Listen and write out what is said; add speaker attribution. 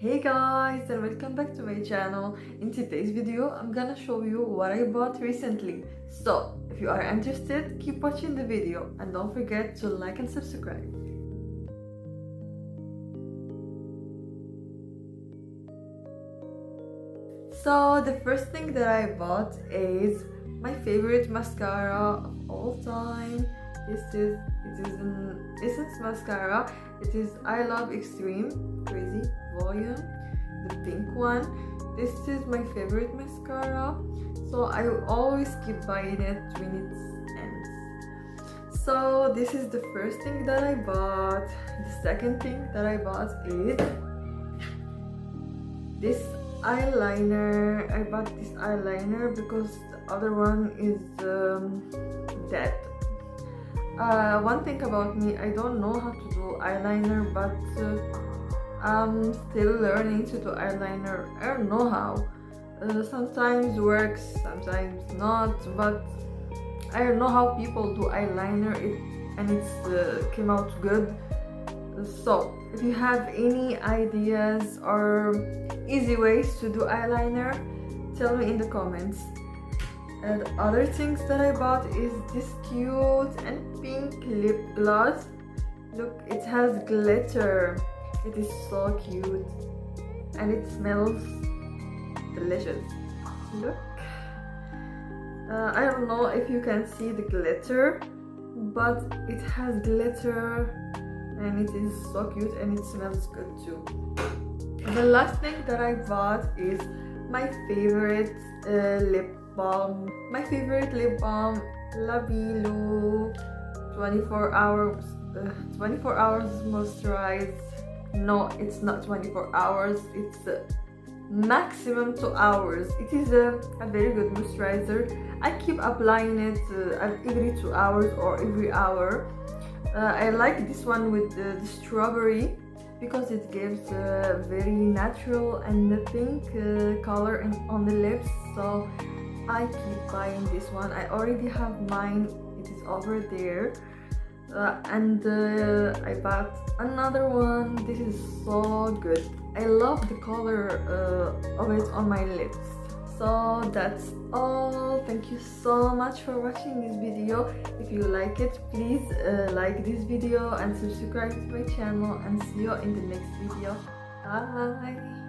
Speaker 1: Hey guys, and welcome back to my channel. In today's video I'm gonna show you what I bought recently. So if you are interested, keep watching the video and don't forget to like and subscribe. So the first thing that I bought is my favorite mascara of all time. It is an Essence mascara. It is I Love Extreme Crazy Volume, the pink one. This is my favorite mascara, so I will always keep buying it when it ends. So this is the first thing that I bought. The second thing that I bought is this eyeliner. I bought this eyeliner because the other one is dead. One thing about me, I don't know how to do eyeliner, but I'm still learning to do eyeliner. I don't know how. Sometimes works, sometimes not, but I don't know how people do eyeliner and it came out good. So if you have any ideas or easy ways to do eyeliner, tell me in the comments. And other things that I bought is this cute and pink lip gloss. Look, it has glitter. It is so cute and it smells delicious. Look, I don't know if you can see the glitter, but it has glitter and it is so cute and it smells good too. The last thing that I bought is my favorite lip balm. My favorite lip balm, La Bilou 24 hours moisturize. No, it's not 24 hours, it's maximum 2 hours. It is a very good moisturizer. I keep applying it every 2 hours or every hour. I like this one with the strawberry because it gives a very natural and pink color on the lips, so I keep buying this one. I already have mine, it is over there. And I bought another one. This is so good. I love the color of it on my lips. So that's all. Thank you so much for watching this video. If you like it, please like this video and subscribe to my channel, and see you in the next video. Bye.